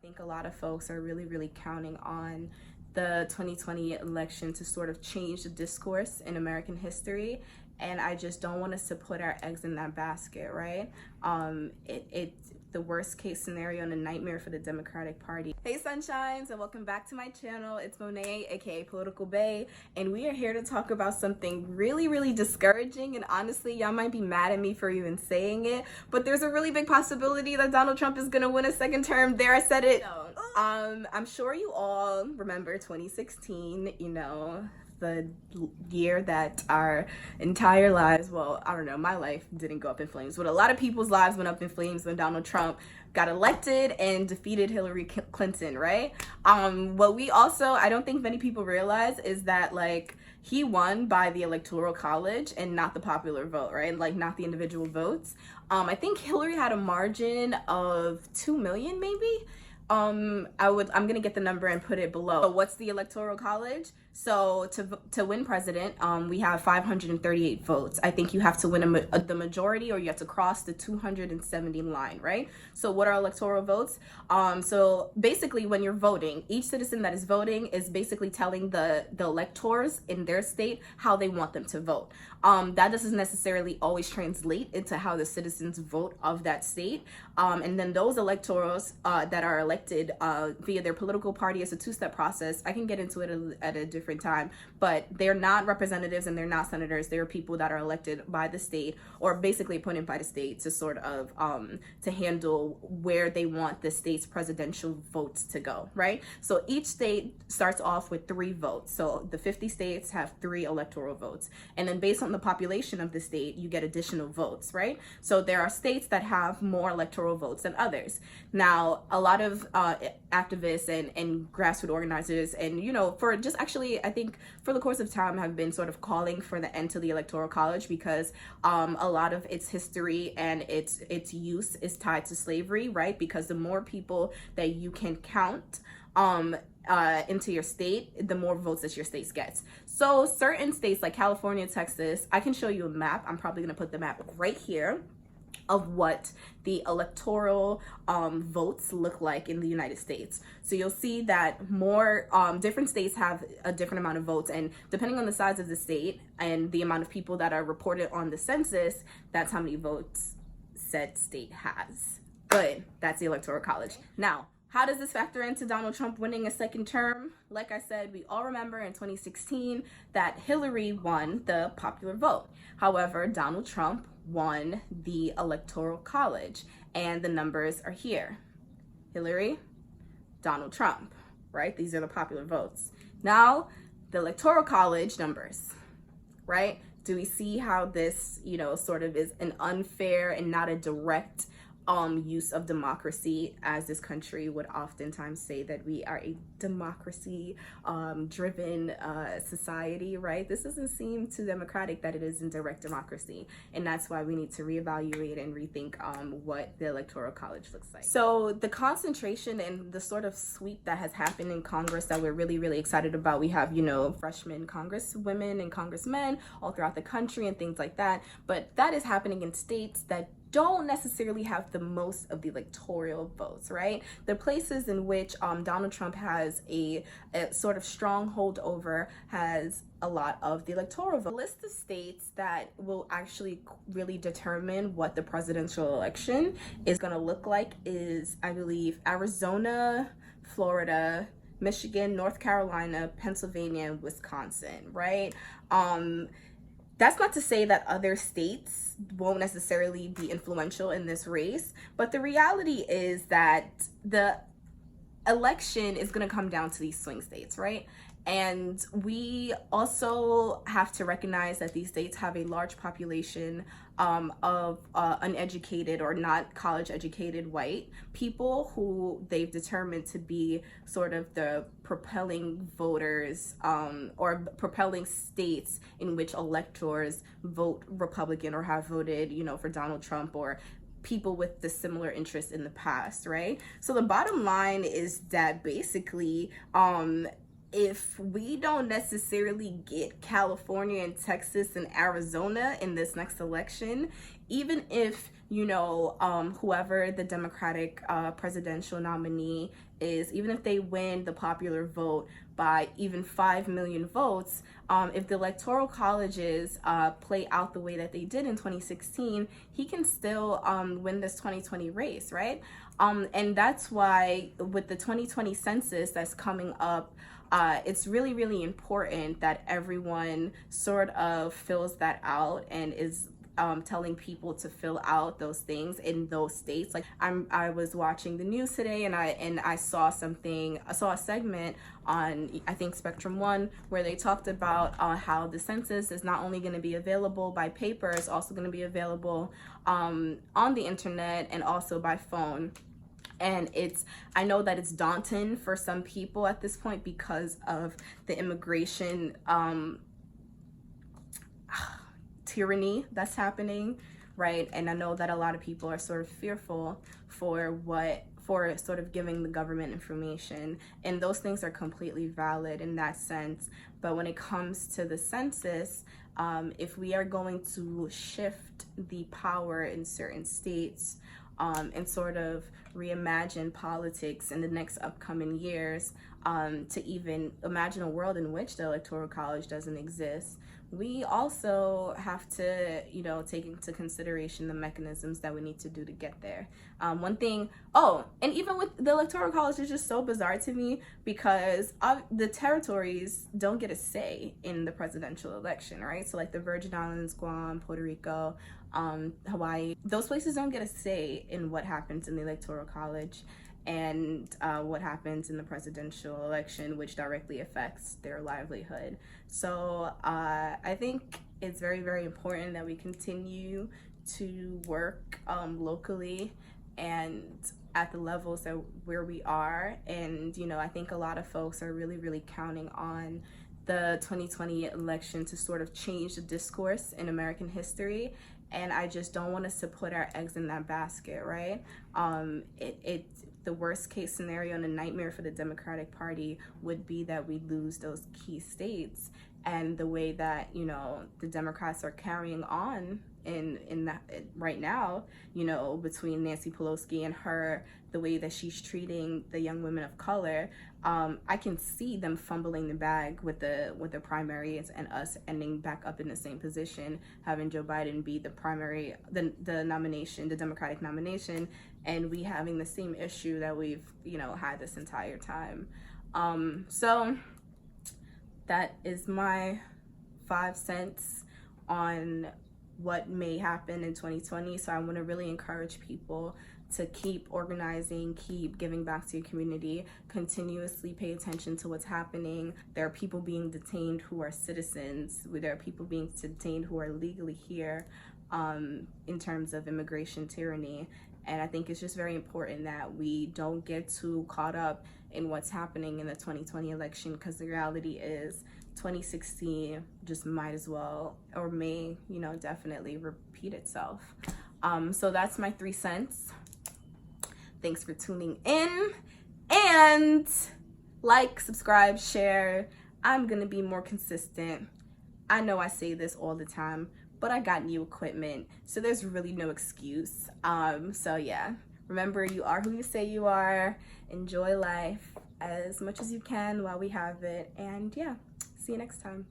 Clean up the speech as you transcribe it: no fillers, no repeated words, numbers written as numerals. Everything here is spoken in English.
think a lot of folks are really counting on the 2020 election to sort of change the discourse in American history. And I just don't want us to put our eggs in that basket, right? It's the worst case scenario and a nightmare for the Democratic Party. Hey sunshines, and welcome back to my channel. It's Monet, aka Political Bae, and we are here to talk about something really discouraging. And honestly, y'all might be mad at me for even saying it, but there's a really big possibility that Donald Trump is gonna win a second term. There, I said it. I'm sure you all remember 2016, the year that our entire lives, well, I don't know, my life didn't go up in flames, but a lot of people's lives went up in flames when Donald Trump got elected and defeated Hillary Clinton, right? What we also, I don't think many people realize is that, like, he won by the Electoral College and not the popular vote, right? Like, not the individual votes. I think Hillary had a margin of 2 million, maybe? I'm gonna get the number and put it below. So what's the Electoral College? So to win president, we have 538 votes. I think you have to win the majority, or you have to cross the 270 line, right? So what are electoral votes? So basically, when you're voting, each citizen that is voting is basically telling the electors in their state how they want them to vote. That doesn't necessarily always translate into how the citizens vote of that state. And then those electors that are elected via their political party, is a two-step process. I can get into it at a different time, but they're not representatives and they're not senators. They're people that are elected by the state, or basically appointed by the state to sort of to handle where they want the state's presidential votes to go, right? So each state starts off with 3 votes. So the 50 states have 3 electoral votes, and then based on the population of the state, you get additional votes, right? So there are states that have more electoral votes than others. Now, a lot of activists and grassroots organizers, and for just actually, I think for the course of time, have been sort of calling for the end to the Electoral College, because a lot of its history and its use is tied to slavery, right? Because the more people that you can count into your state, the more votes that your state gets. So certain states like California, Texas, I can show you a map. I'm probably gonna put the map right here of what the electoral votes look like in the United States. So you'll see that more different states have a different amount of votes, and depending on the size of the state and the amount of people that are reported on the census, that's how many votes said state has. Good, that's the Electoral College. Now, how does this factor into Donald Trump winning a second term? Like I said, we all remember in 2016 that Hillary won the popular vote. However, Donald Trump won the Electoral College, and the numbers are here. Hillary, Donald Trump, right? These are the popular votes. Now, the Electoral College numbers, right? Do we see how this, sort of is an unfair and not a direct use of democracy, as this country would oftentimes say that we are a democracy driven society, right? This doesn't seem too democratic that it is in direct democracy, and that's why we need to reevaluate and rethink what the Electoral College looks like. So the concentration and the sort of sweep that has happened in Congress that we're really excited about, we have freshman congresswomen and congressmen all throughout the country and things like that, but that is happening in states that don't necessarily have the most of the electoral votes, right? The places in which Donald Trump has a sort of stronghold over has a lot of the electoral vote. The list of states that will actually really determine what the presidential election is going to look like is, I believe, Arizona, Florida, Michigan, North Carolina, Pennsylvania, and Wisconsin, right? That's not to say that other states won't necessarily be influential in this race, but the reality is that the election is going to come down to these swing states, right? And we also have to recognize that these states have a large population of uneducated or not college educated white people who they've determined to be sort of the propelling voters or propelling states in which electors vote Republican or have voted, for Donald Trump, or people with the similar interests in the past, right? So the bottom line is that basically, if we don't necessarily get California and Texas and Arizona in this next election, even if whoever the Democratic presidential nominee is, even if they win the popular vote by even 5 million votes, if the Electoral Colleges play out the way that they did in 2016, he can still win this 2020 race, right? And that's why with the 2020 census that's coming up, it's really, really important that everyone sort of fills that out and is telling people to fill out those things in those states. Like I was watching the news today, and I saw a segment on, I think, Spectrum One, where they talked about how the census is not only going to be available by paper, it's also going to be available on the internet and also by phone. And I know that it's daunting for some people at this point because of the immigration tyranny that's happening, right? And I know that a lot of people are sort of fearful for sort of giving the government information, and those things are completely valid in that sense. But when it comes to the census, if we are going to shift the power in certain states and sort of reimagine politics in the next upcoming years, to even imagine a world in which the Electoral College doesn't exist, we also have to, take into consideration the mechanisms that we need to do to get there. One thing, and even with the Electoral College, is just so bizarre to me because the territories don't get a say in the presidential election, right? So like the Virgin Islands, Guam, Puerto Rico, Hawaii, those places don't get a say in what happens in the Electoral College and what happens in the presidential election, which directly affects their livelihood. So I think it's very, very important that we continue to work locally and at the levels where we are. And, I think a lot of folks are really, really counting on the 2020 election to sort of change the discourse in American history. And I just don't want us to put our eggs in that basket, right? The worst case scenario and a nightmare for the Democratic Party would be that we lose those key states. And the way that, the Democrats are carrying on in that right now, between Nancy Pelosi and her, the way that she's treating the young women of color, I can see them fumbling the bag with the primaries and us ending back up in the same position, having Joe Biden be the nomination, the Democratic nomination, and we having the same issue that we've, had this entire time. So that is my 5 cents on what may happen in 2020. So I want to really encourage people to keep organizing, keep giving back to your community, continuously pay attention to what's happening. There are people being detained who are citizens. There are people being detained who are legally here in terms of immigration tyranny. And I think it's just very important that we don't get too caught up in what's happening in the 2020 election, because the reality is 2016 just might as well or may, definitely repeat itself. So that's my 3 cents. Thanks for tuning in, and like, subscribe, share. I'm gonna be more consistent. I know I say this all the time, but I got new equipment, so there's really no excuse. So yeah, remember, you are who you say you are. Enjoy life as much as you can while we have it, and yeah, see you next time.